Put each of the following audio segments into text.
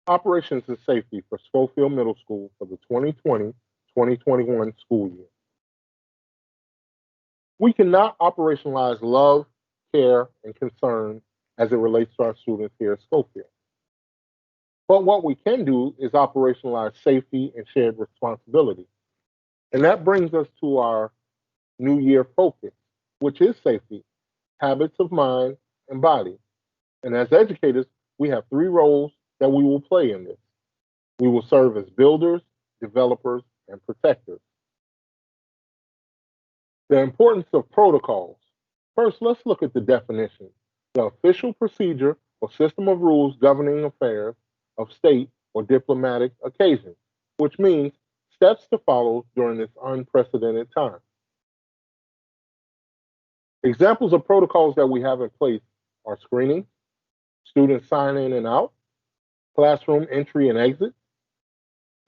Operations and Safety for Schofield Middle School for the 2020-2021 school year. We cannot operationalize love, care, and concern as it relates to our students here at Schofield. But what we can do is operationalize safety and shared responsibility. And that brings us to our New Year focus, which is safety, habits of mind and body. And as educators, we have three roles that we will play in this. We will serve as builders, developers, and protectors. The importance of protocols. First, let's look at the definition. The official procedure or system of rules governing affairs of state or diplomatic occasions, which means steps to follow during this unprecedented time. Examples of protocols that we have in place are screening, students sign in and out, classroom entry and exit,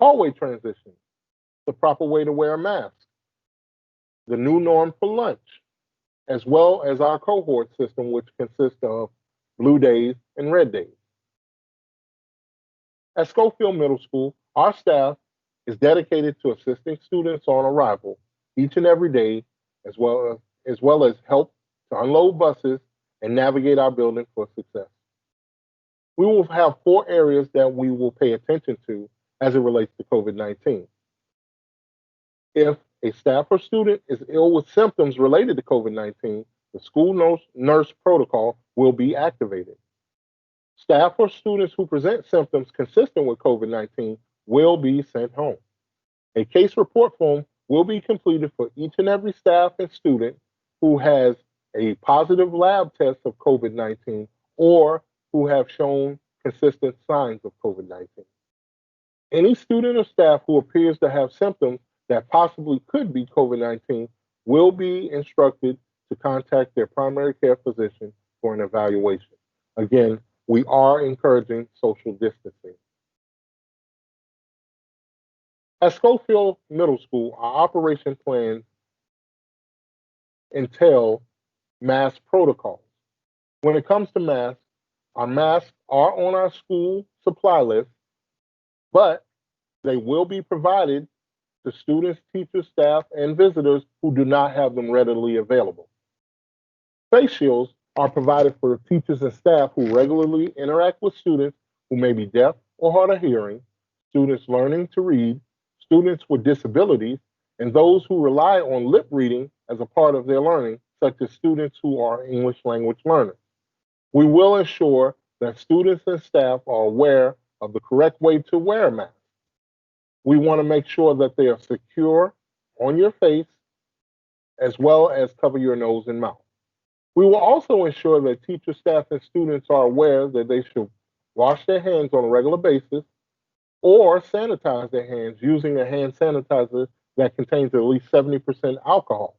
hallway transition, the proper way to wear a mask, the new norm for lunch, as well as our cohort system, which consists of blue days and red days. At Schofield Middle School, our staff is dedicated to assisting students on arrival each and every day, as well as help to unload buses and navigate our building for success. We will have four areas that we will pay attention to as it relates to COVID-19. If a staff or student is ill with symptoms related to COVID-19, the school nurse protocol will be activated. Staff or students who present symptoms consistent with COVID-19 will be sent home. A case report form will be completed for each and every staff and student who has a positive lab test of COVID-19 or who have shown consistent signs of COVID-19. Any student or staff who appears to have symptoms that possibly could be COVID-19 will be instructed to contact their primary care physician for an evaluation. Again, we are encouraging social distancing. At Schofield Middle School, our operation plans entail mask protocols. When it comes to masks, our masks are on our school supply list, but they will be provided to students, teachers, staff, and visitors who do not have them readily available. Face shields are provided for teachers and staff who regularly interact with students who may be deaf or hard of hearing, students learning to read, students with disabilities, and those who rely on lip reading as a part of their learning, such as students who are English language learners. We will ensure that students and staff are aware of the correct way to wear a mask. We want to make sure that they are secure on your face as well as cover your nose and mouth. We will also ensure that teachers, staff, and students are aware that they should wash their hands on a regular basis or sanitize their hands using a hand sanitizer that contains at least 70% alcohol.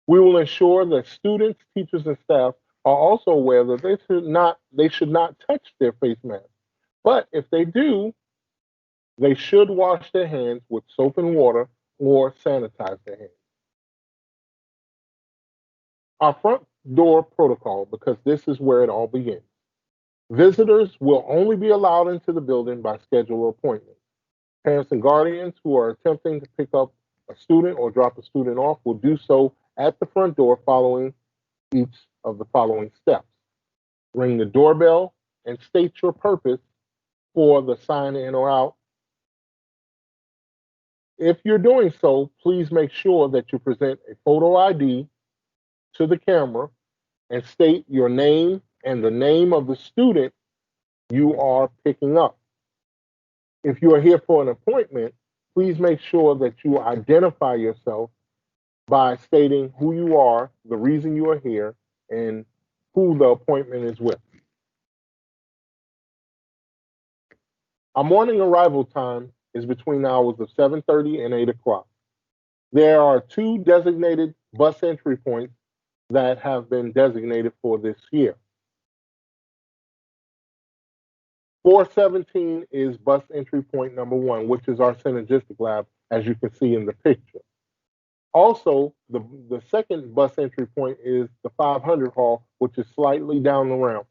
We will ensure that students, teachers, and staff are also aware that they should not touch their face mask. But if they do, they should wash their hands with soap and water or sanitize their hands. Our front door protocol, because this is where it all begins. Visitors will only be allowed into the building by scheduled appointment. Parents and guardians who are attempting to pick up a student or drop a student off will do so at the front door following each of the following steps. Ring the doorbell and state your purpose for the sign in or out. If you're doing so, please make sure that you present a photo ID to the camera and state your name and the name of the student you are picking up. If you are here for an appointment, please make sure that you identify yourself by stating who you are, the reason you are here, and who the appointment is with. Our morning arrival time is between the hours of 7:30 and 8 o'clock. There are two designated bus entry points that have been designated for this year. 417 is bus entry point number one, which is our synergistic lab, as you can see in the picture. Also, the second bus entry point is the 500 hall, which is slightly down the ramp.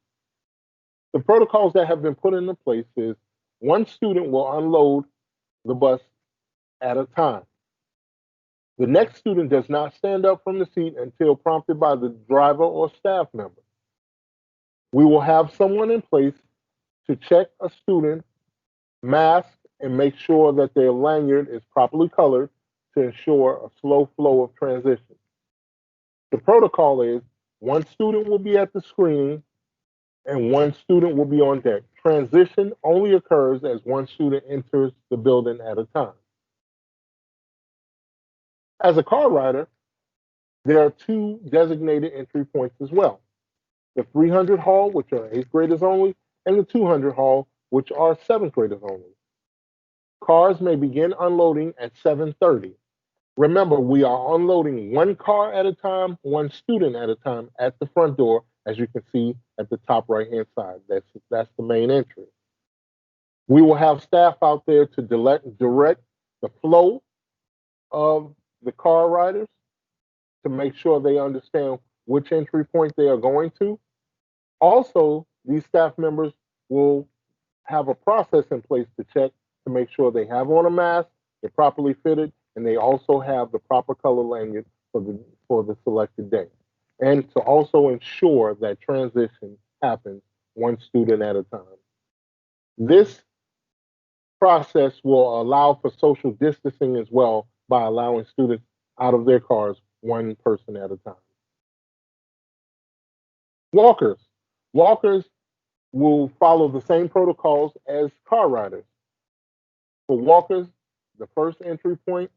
The protocols that have been put into place is one student will unload the bus at a time. The next student does not stand up from the seat until prompted by the driver or staff member. We will have someone in place to check a student mask and make sure that their lanyard is properly colored to ensure a slow flow of transition. The protocol is one student will be at the screening and one student will be on deck. Transition only occurs as one student enters the building at a time. As a car rider, there are two designated entry points as well. The 300 hall, which are eighth graders only, and the 200 hall, which are seventh graders only. Cars may begin unloading at 7:30. Remember, we are unloading one car at a time, one student at a time at the front door, as you can see at the top right-hand side. That's the main entry. We will have staff out there to direct the flow of the car riders to make sure they understand which entry point they are going to. Also, these staff members will have a process in place to check to make sure they have on a mask, they're properly fitted, and they also have the proper color lanyard for the selected day. And to also ensure that transition happens one student at a time. This process will allow for social distancing as well by allowing students out of their cars one person at a time. Walkers. Walkers will follow the same protocols as car riders. For walkers, the first entry point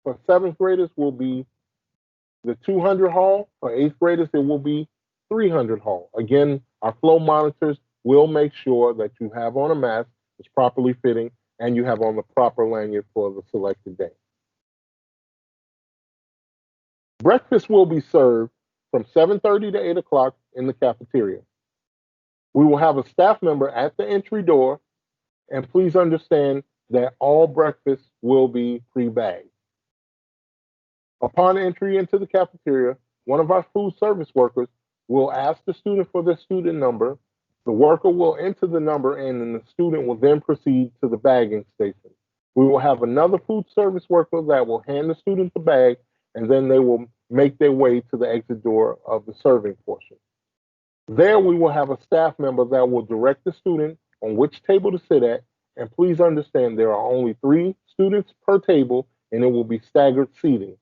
for seventh graders will be the 200 hall. For eighth graders, it will be 300 hall. Again, our flow monitors will make sure that you have on a mask, it's properly fitting, and you have on the proper lanyard for the selected day. Breakfast will be served from 7:30 to 8 o'clock in the cafeteria. We will have a staff member at the entry door, and please understand that all breakfast will be pre-bagged. Upon entry into the cafeteria, one of our food service workers will ask the student for their student number. The worker will enter the number and then the student will then proceed to the bagging station. We will have another food service worker that will hand the student the bag and then they will make their way to the exit door of the serving portion. There we will have a staff member that will direct the student on which table to sit at, and please understand there are only 3 students per table and it will be staggered seating.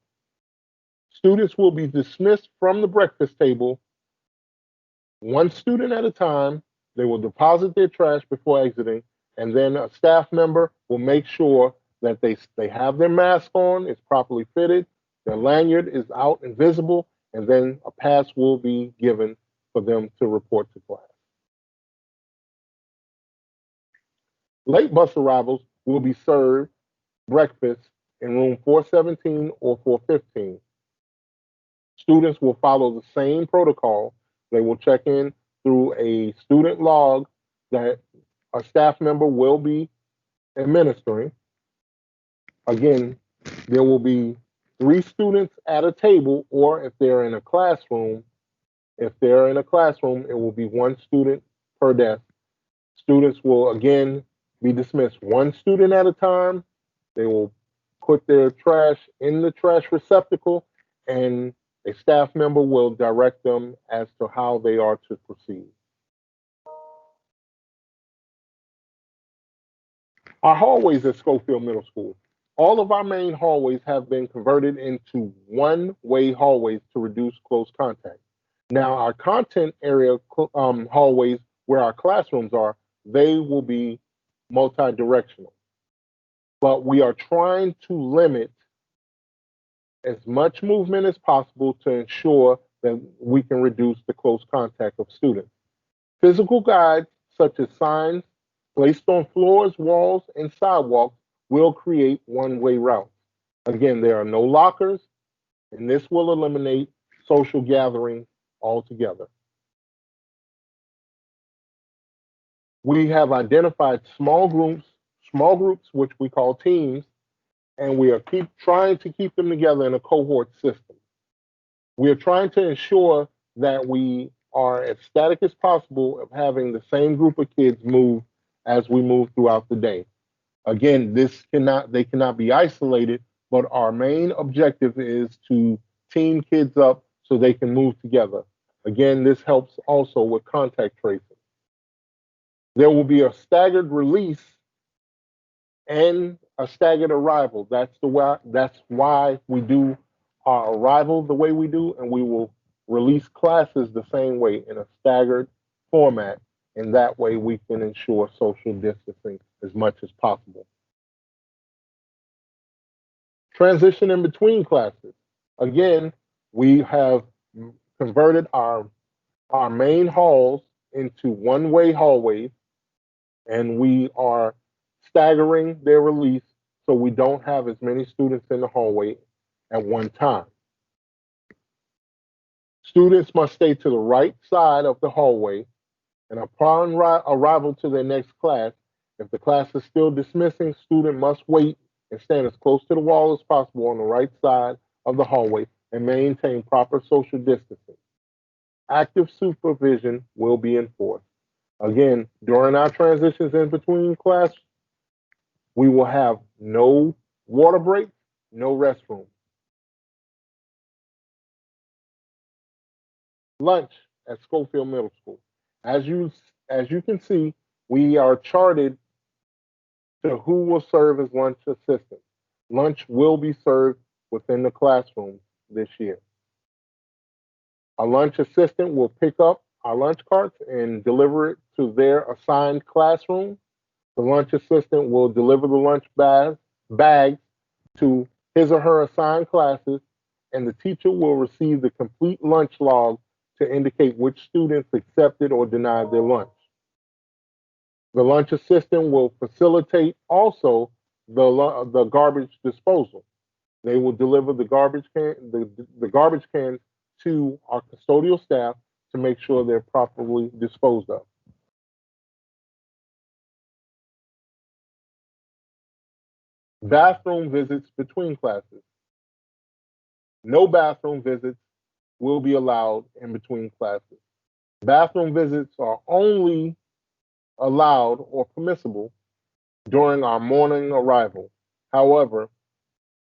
Students will be dismissed from the breakfast table one student at a time. They will deposit their trash before exiting, and then a staff member will make sure that they have their mask on, it's properly fitted, their lanyard is out and visible, and then a pass will be given for them to report to class. Late bus arrivals will be served breakfast in room 417 or 415. Students will follow the same protocol. They will check in through a student log that a staff member will be administering. Again, there will be 3 students at a table, or if they're in a classroom, it will be 1 student per desk. Students will again be dismissed 1 student at a time. They will put their trash in the trash receptacle, and a staff member will direct them as to how they are to proceed. Our hallways at Schofield Middle School. All of our main hallways have been converted into one-way hallways to reduce close contact. Now, our content area hallways, where our classrooms are, they will be multi-directional. But we are trying to limit as much movement as possible to ensure that we can reduce the close contact of students. Physical guides, such as signs placed on floors, walls, and sidewalks, will create one-way routes. Again, there are no lockers, and this will eliminate social gatherings altogether. We have identified small groups which we call teams, and we are trying to keep them together in a cohort system. We are trying to ensure that we are as static as possible of having the same group of kids move as we move throughout the day. Again, they cannot be isolated, but our main objective is to team kids up so they can move together. Again, this helps also with contact tracing. There will be a staggered release and a staggered arrival. That's why we do our arrival the way we do, and we will release classes the same way in a staggered format. And that way we can ensure social distancing as much as possible. Transition in between classes. Again, we have converted our main halls into one-way hallways, and we are staggering their release so we don't have as many students in the hallway at one time. Students must stay to the right side of the hallway, and upon arrival to their next class, if the class is still dismissing, student must wait and stand as close to the wall as possible on the right side of the hallway and maintain proper social distancing. Active supervision will be enforced. Again, during our transitions in between class, we will have no water breaks, no restroom. Lunch at Schofield Middle School. As you as you can see, we are charted to who will serve as lunch assistants. Lunch will be served within the classroom this year. A lunch assistant will pick up our lunch carts and deliver it to their assigned classroom. The lunch assistant will deliver the bags to his or her assigned classes, and the teacher will receive the complete lunch log to indicate which students accepted or denied their lunch. The lunch assistant will facilitate also the garbage disposal. They will deliver the garbage cans to our custodial staff to make sure they're properly disposed of. Bathroom visits between classes. No bathroom visits will be allowed in between classes. Bathroom visits are only allowed or permissible during our morning arrival. However,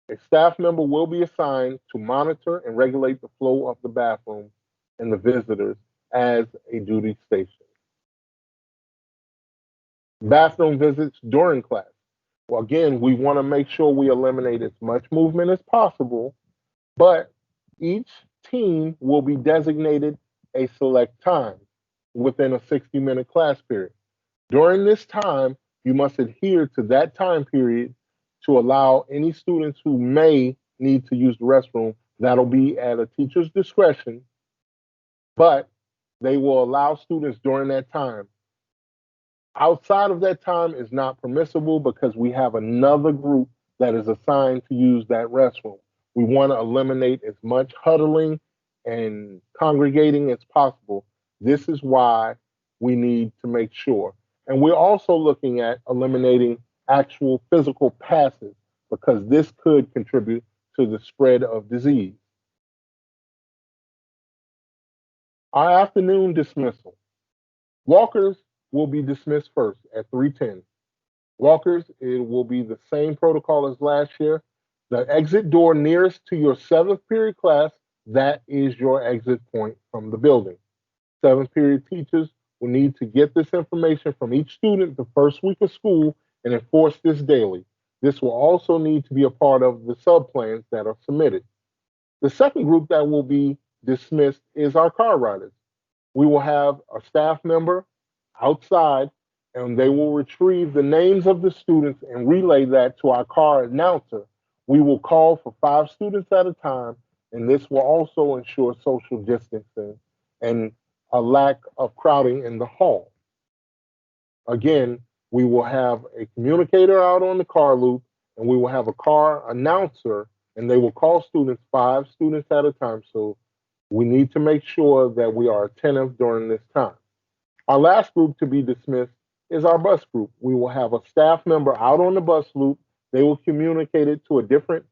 a staff member will be assigned to monitor and regulate the flow of the bathroom and the visitors as a duty station. Bathroom visits during class. Well, again, we want to make sure we eliminate as much movement as possible, but each team will be designated a select time within a 60-minute class period. During this time, you must adhere to that time period to allow any students who may need to use the restroom. That'll be at a teacher's discretion, but they will allow students during that time. Outside of that time is not permissible because we have another group that is assigned to use that restroom. We want to eliminate as much huddling and congregating as possible. This is why we need to make sure. And we're also looking at eliminating actual physical passes because this could contribute to the spread of disease. Our afternoon dismissal. Walkers will be dismissed first at 3:10. Walkers, it will be the same protocol as last year. The exit door nearest to your seventh period class, that is your exit point from the building. Seventh period teachers will need to get this information from each student the first week of school and enforce this daily. This will also need to be a part of the subplans that are submitted. The second group that will be dismissed is our car riders. We will have a staff member outside and they will retrieve the names of the students and relay that to our car announcer. We will call for 5 students at a time, and this will also ensure social distancing and a lack of crowding in the hall. Again, we will have a communicator out on the car loop, and we will have a car announcer, and they will call students, 5 students at a time. So we need to make sure that we are attentive during this time. Our last group to be dismissed is our bus group. We will have a staff member out on the bus loop. They will communicate it to a different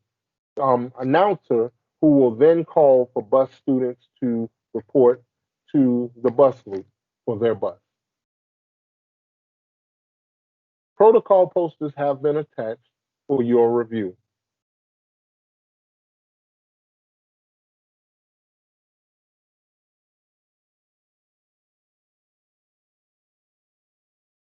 announcer who will then call for bus students to report to the bus loop for their bus. Protocol posters have been attached for your review.